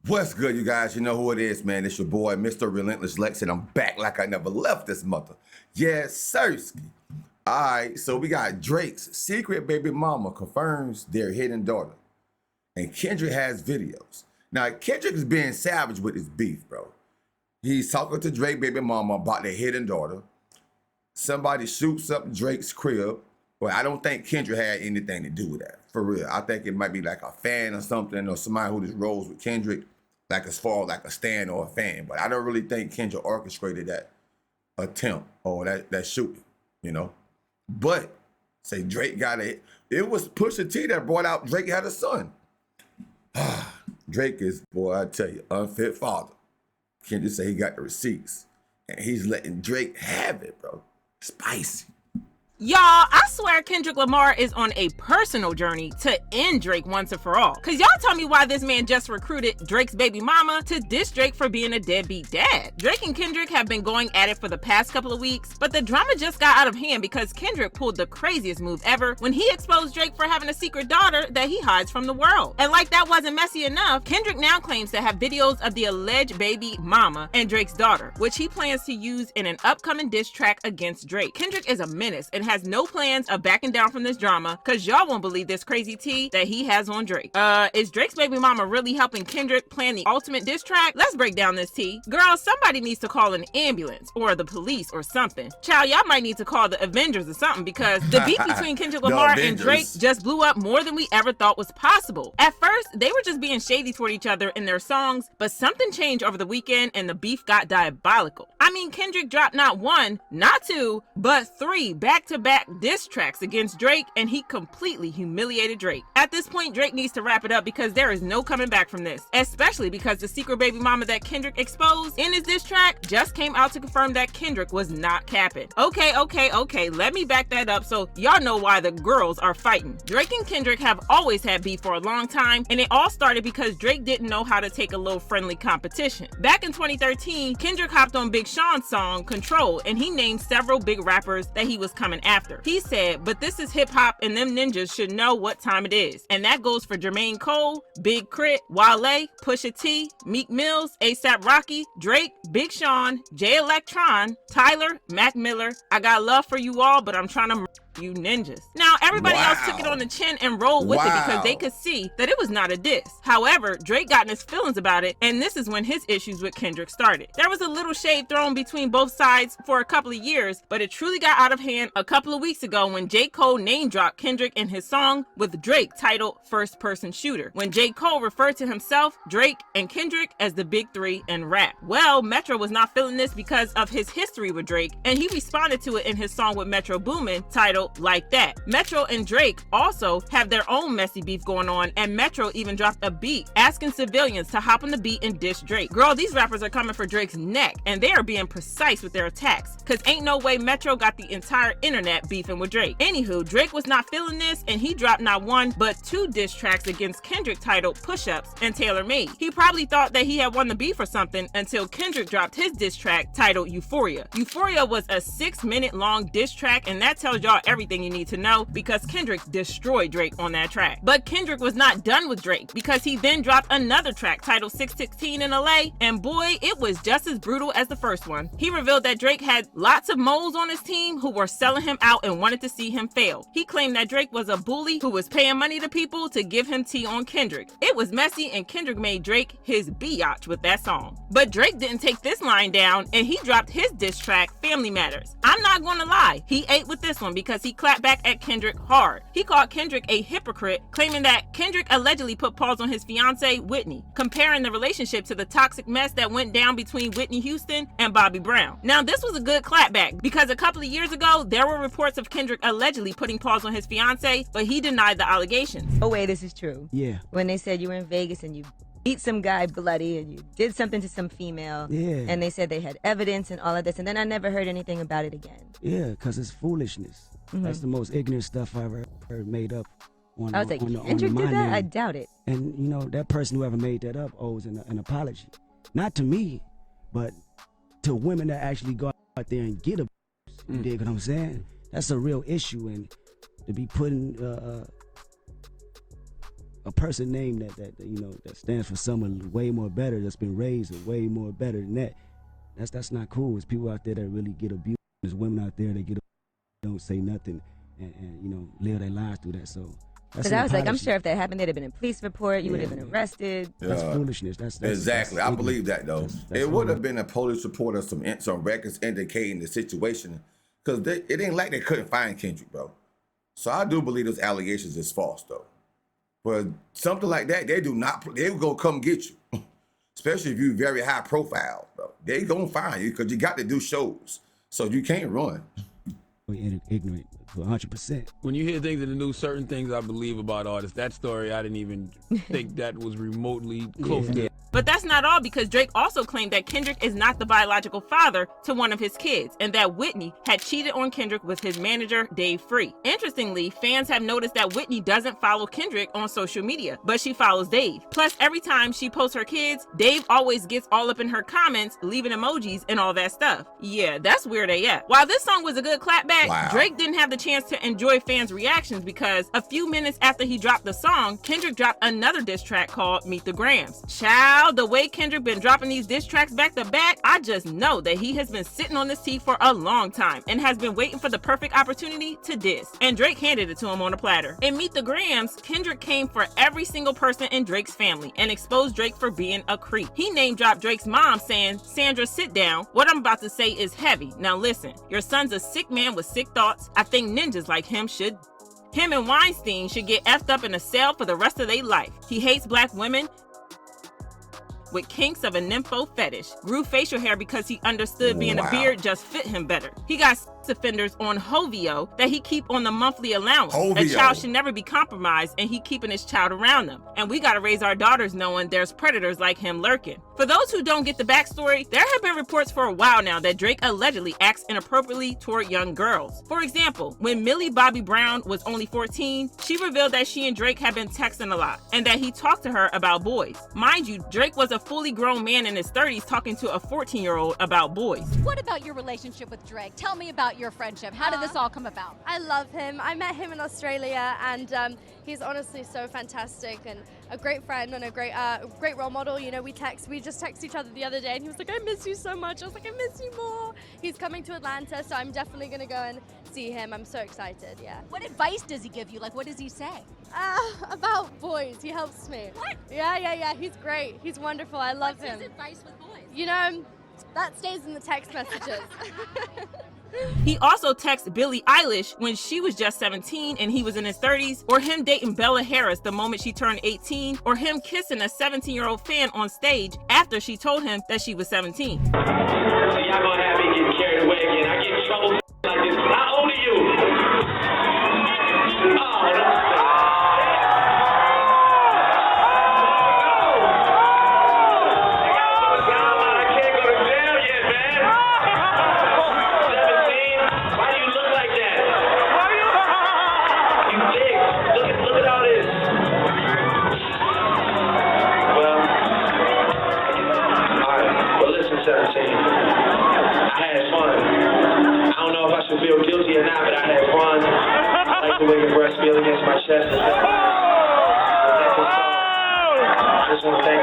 What's good, you guys? You know who it is, man. It's your boy, Mr. Relentless Lex, and I'm back like I never left this mother. Yes, sirski. All right, so we got Drake's secret baby mama confirms their hidden daughter. And Kendrick has videos. Now, Kendrick is being savage with his beef, bro. He's talking to Drake baby mama about their hidden daughter. Somebody shoots up Drake's crib. Well, I don't think Kendrick had anything to do with that, for real. I think it might be like a fan or something, or somebody who just rolls with Kendrick, like as far as like a stan or a fan. But I don't really think Kendrick orchestrated that attempt or that shooting, you know? But say Drake got it. It was Pusha T that brought out Drake had a son. Drake is, boy, I tell you, unfit father. Kendrick say he got the receipts. And he's letting Drake have it, bro. Spicy. Y'all, I swear Kendrick Lamar is on a personal journey to end Drake once and for all. Cause y'all tell me why this man just recruited Drake's baby mama to diss Drake for being a deadbeat dad. Drake and Kendrick have been going at it for the past couple of weeks, but the drama just got out of hand because Kendrick pulled the craziest move ever when he exposed Drake for having a secret daughter that he hides from the world. And like that wasn't messy enough, Kendrick now claims to have videos of the alleged baby mama and Drake's daughter, which he plans to use in an upcoming diss track against Drake. Kendrick is a menace and has no plans of backing down from this drama, cause y'all won't believe this crazy tea that he has on Drake. Is Drake's baby mama really helping Kendrick plan the ultimate diss track? Let's break down this tea. Girl, somebody needs to call an ambulance or the police or something. Child, y'all might need to call the Avengers or something, because the beef between Kendrick Lamar and Drake just blew up more than we ever thought was possible. At first, they were just being shady toward each other in their songs, but something changed over the weekend and the beef got diabolical. I mean, Kendrick dropped not one, not two, but 3 back-to-back diss tracks against Drake, and he completely humiliated Drake. At this point, Drake needs to wrap it up because there is no coming back from this, especially because the secret baby mama that Kendrick exposed in his diss track just came out to confirm that Kendrick was not capping. Okay, let me back that up so y'all know why the girls are fighting. Drake and Kendrick have always had beef for a long time, and it all started because Drake didn't know how to take a little friendly competition. Back in 2013, Kendrick hopped on Big Sean's song Control, and he named several big rappers that he was coming after. He said, but this is hip hop and them ninjas should know what time it is. And that goes for Jermaine Cole, Big Crit, Wale, Pusha T, Meek Mills, A$AP Rocky, Drake, Big Sean, Jay Electron, Tyler, Mac Miller. I got love for you all, but I'm trying to you ninjas. Now, everybody else took it on the chin and rolled with it because they could see that it was not a diss. However, Drake got in his feelings about it, and this is when his issues with Kendrick started. There was a little shade thrown between both sides for a couple of years, but it truly got out of hand a couple of weeks ago when J. Cole name-dropped Kendrick in his song with Drake titled First Person Shooter, when J. Cole referred to himself, Drake, and Kendrick as the Big Three in rap. Well, Metro was not feeling this because of his history with Drake, and he responded to it in his song with Metro Boomin titled Like That. Metro and Drake also have their own messy beef going on, and Metro even dropped a beat asking civilians to hop on the beat and diss Drake. Girl, these rappers are coming for Drake's neck, and they are being precise with their attacks, cause ain't no way Metro got the entire internet beefing with Drake. Anywho, Drake was not feeling this, and he dropped not one, but 2 diss tracks against Kendrick titled Push-Ups and Tailor Made. He probably thought that he had won the beef or something until Kendrick dropped his diss track titled Euphoria. Euphoria was a 6-minute long diss track, and that tells y'all everything you need to know because Kendrick destroyed Drake on that track. But Kendrick was not done with Drake because he then dropped another track titled 616 in LA, and boy, it was just as brutal as the first one. He revealed that Drake had lots of moles on his team who were selling him out and wanted to see him fail. He claimed that Drake was a bully who was paying money to people to give him tea on Kendrick. It was messy, and Kendrick made Drake his biatch with that song. But Drake didn't take this line down, and he dropped his diss track Family Matters. I'm not gonna lie, he ate with this one because he clapped back at Kendrick hard. He called Kendrick a hypocrite, claiming that Kendrick allegedly put pause on his fiancée, Whitney, comparing the relationship to the toxic mess that went down between Whitney Houston and Bobby Brown. Now, this was a good clapback because a couple of years ago, there were reports of Kendrick allegedly putting pause on his fiancée, but he denied the allegations. Oh wait, this is true. Yeah. When they said you were in Vegas and you beat some guy bloody and you did something to some female. Yeah. And they said they had evidence and all of this, and then I never heard anything about it again. Yeah, because it's foolishness. That's the most ignorant stuff I've ever heard made up on I was like, on Kendrick my did that? name. I doubt it. And, you know, that person, whoever made that up, owes an apology. Not to me, but to women that actually go out there and get a you dig what I'm saying? That's a real issue. And to be putting a person name that stands for someone way more better, that's been raised way more better than that. That's not cool. It's people out there that really get abused. There's women out there that don't say nothing and live their lives through that. So because I was like, I'm sure if that happened, there'd have been a police report. You would have been arrested. That's foolishness. That's exactly. I believe that though. That's it would have been a police report or some records indicating the situation, because it ain't like they couldn't find Kendrick, bro. So I do believe those allegations is false though. But something like that, they will go come get you. Especially if you very high profile, bro. They gonna find you because you got to do shows. So you can't run. Ignorant to 100%. When you hear things in the news, certain things I believe about artists. That story, I didn't even think that was remotely close to. But that's not all, because Drake also claimed that Kendrick is not the biological father to one of his kids, and that Whitney had cheated on Kendrick with his manager, Dave Free. Interestingly, fans have noticed that Whitney doesn't follow Kendrick on social media, but she follows Dave. Plus, every time she posts her kids, Dave always gets all up in her comments, leaving emojis and all that stuff. Yeah, that's where they at. While this song was a good clapback, Drake didn't have the chance to enjoy fans' reactions, because a few minutes after he dropped the song, Kendrick dropped another diss track called Meet the Grams. Child, the way Kendrick been dropping these diss tracks back to back, I just know that he has been sitting on this tea for a long time and has been waiting for the perfect opportunity to diss. And Drake handed it to him on a platter. In Meet the Grams, Kendrick came for every single person in Drake's family and exposed Drake for being a creep. He name dropped Drake's mom, saying, "Sandra, sit down. What I'm about to say is heavy. Now listen, your son's a sick man with sick thoughts. I think ninjas like him should. Him and Weinstein should get effed up in a cell for the rest of their life. He hates black women with kinks of a nympho fetish. Grew facial hair because he understood being a beard just fit him better. He got sex offenders on Hovio that he keep on the monthly allowance. A child should never be compromised, and he keeping his child around them. And we gotta raise our daughters knowing there's predators like him lurking." For those who don't get the backstory, there have been reports for a while now that Drake allegedly acts inappropriately toward young girls. For example, when Millie Bobby Brown was only 14, she revealed that she and Drake had been texting a lot, and that he talked to her about boys. Mind you, Drake was a fully grown man in his 30s talking to a 14-year-old about boys. What about your relationship with Drake? Tell me about your friendship. How did this all come about? I love him. I met him in Australia, and he's honestly so fantastic and a great friend and a great role model. You know, we just texted each other the other day, and he was like, "I miss you so much." I was like, "I miss you more." He's coming to Atlanta, so I'm definitely gonna go and see him. I'm so excited. Yeah. What advice does he give you? Like, what does he say? About boys. He helps me. What? Yeah. He's great. He's wonderful. I love him. What's his advice with boys? You know, that stays in the text messages. He also texted Billie Eilish when she was just 17 and he was in his 30s, or him dating Bella Harris the moment she turned 18, or him kissing a 17-year-old fan on stage after she told him that she was 17. So y'all gonna have me getting carried away again. I get in trouble like this. How old are you? Feel guilty or not, but I had fun. I like the way your breast feel against my chest. I just want to thank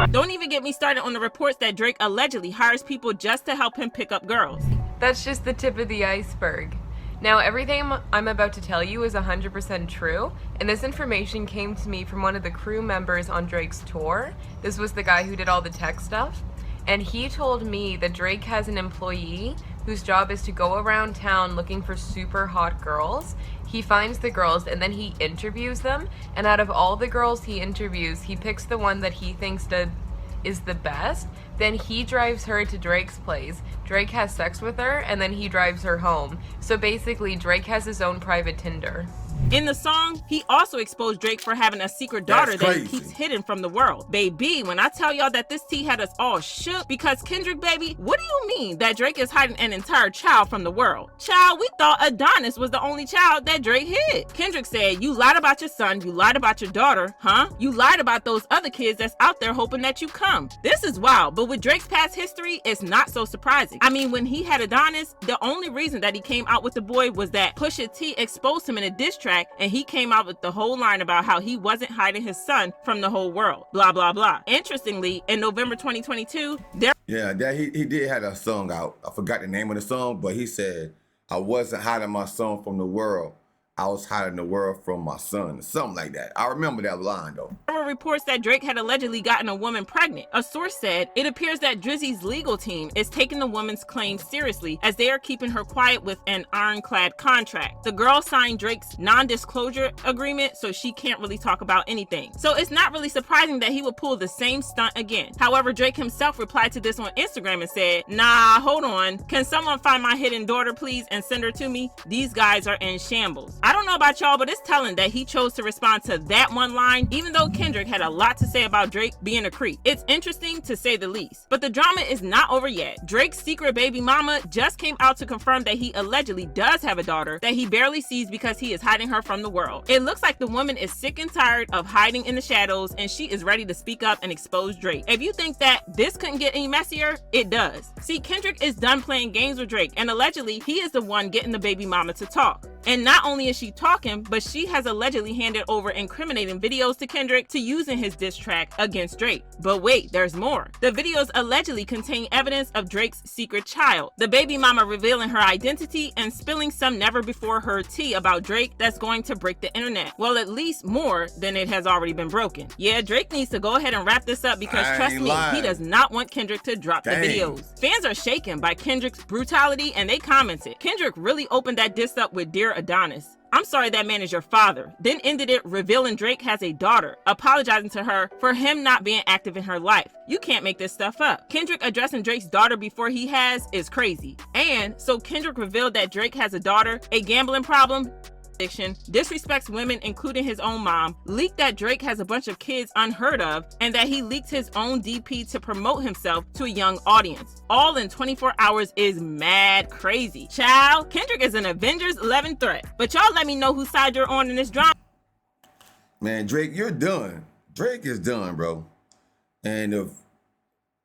you. Don't even get me started on the reports that Drake allegedly hires people just to help him pick up girls. That's just the tip of the iceberg. Now, everything I'm about to tell you is 100% true, and this information came to me from one of the crew members on Drake's tour. This was the guy who did all the tech stuff, and he told me that Drake has an employee whose job is to go around town looking for super hot girls. He finds the girls and then he interviews them, and out of all the girls he interviews, he picks the one that he thinks is the best. Then he drives her to Drake's place. Drake has sex with her, and then he drives her home. So basically, Drake has his own private Tinder. In the song, he also exposed Drake for having a secret daughter that he keeps hidden from the world. Baby, when I tell y'all that this tea had us all shook because Kendrick, baby, what do you mean that Drake is hiding an entire child from the world? Child, we thought Adonis was the only child that Drake hid. Kendrick said, you lied about your son, you lied about your daughter, huh? You lied about those other kids that's out there hoping that you come. This is wild, but with Drake's past history, it's not so surprising. I mean, when he had Adonis, the only reason that he came out with the boy was that Pusha T exposed him in a diss track, and he came out with the whole line about how he wasn't hiding his son from the whole world. Blah, blah, blah. Interestingly, in November 2022, he did have a song out. I forgot the name of the song, but he said, I wasn't hiding my son from the world. I was hiding the world from my son. Something like that. I remember that line, though. There were reports that Drake had allegedly gotten a woman pregnant. A source said, it appears that Drizzy's legal team is taking the woman's claims seriously as they are keeping her quiet with an ironclad contract. The girl signed Drake's non-disclosure agreement, so she can't really talk about anything. So it's not really surprising that he would pull the same stunt again. However, Drake himself replied to this on Instagram and said, nah, hold on. Can someone find my hidden daughter, please, and send her to me? These guys are in shambles. I don't know about y'all, but it's telling that he chose to respond to that one line, even though Kendrick had a lot to say about Drake being a creep. It's interesting to say the least. But the drama is not over yet. Drake's secret baby mama just came out to confirm that he allegedly does have a daughter that he barely sees because he is hiding her from the world. It looks like the woman is sick and tired of hiding in the shadows, and she is ready to speak up and expose Drake. If you think that this couldn't get any messier, it does. See, Kendrick is done playing games with Drake, and allegedly he is the one getting the baby mama to talk. And not only is she talking, but she has allegedly handed over incriminating videos to Kendrick to use in his diss track against Drake. But wait, there's more. The videos allegedly contain evidence of Drake's secret child, the baby mama revealing her identity and spilling some never before heard tea about Drake that's going to break the internet. Well, at least more than it has already been broken. Yeah, Drake needs to go ahead and wrap this up because trust me, he does not want Kendrick to drop the videos. Fans are shaken by Kendrick's brutality and they commented, Kendrick really opened that diss up with Dear Adonis. I'm sorry that man is your father. Then ended it revealing Drake has a daughter, apologizing to her for him not being active in her life. You can't make this stuff up. Kendrick addressing Drake's daughter before he has is crazy. And so Kendrick revealed that Drake has a daughter, a gambling problem, addiction, disrespects women including his own mom, leaked that Drake has a bunch of kids unheard of, and that he leaked his own DP to promote himself to a young audience. All in 24 hours is mad crazy. Child, Kendrick is an Avengers 11 threat. But y'all let me know whose side you're on in this drama. Man, Drake, you're done. Drake is done, bro. And if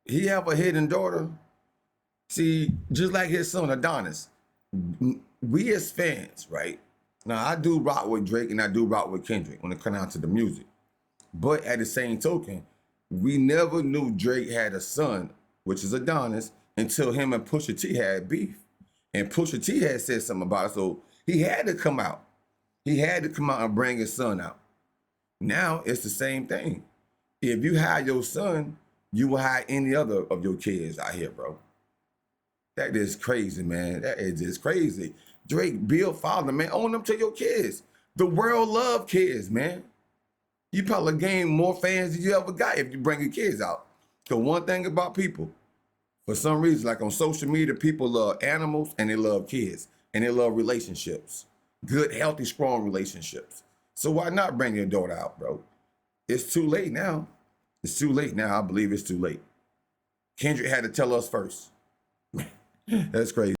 he have a hidden daughter, see, just like his son Adonis, we as fans, right? Now, I do rock with Drake and I do rock with Kendrick when it comes down to the music. But at the same token, we never knew Drake had a son, which is Adonis, until him and Pusha T had beef. And Pusha T had said something about it, so he had to come out. He had to come out and bring his son out. Now, it's the same thing. If you hide your son, you will hide any other of your kids out here, bro. That is crazy, man. That is just crazy. Drake, be a father, man. Own them to your kids. The world love kids, man. You probably gain more fans than you ever got if you bring your kids out. So one thing about people, for some reason, like on social media, people love animals and they love kids and they love relationships. Good, healthy, strong relationships. So why not bring your daughter out, bro? It's too late now. It's too late now. I believe it's too late. Kendrick had to tell us first. That's crazy.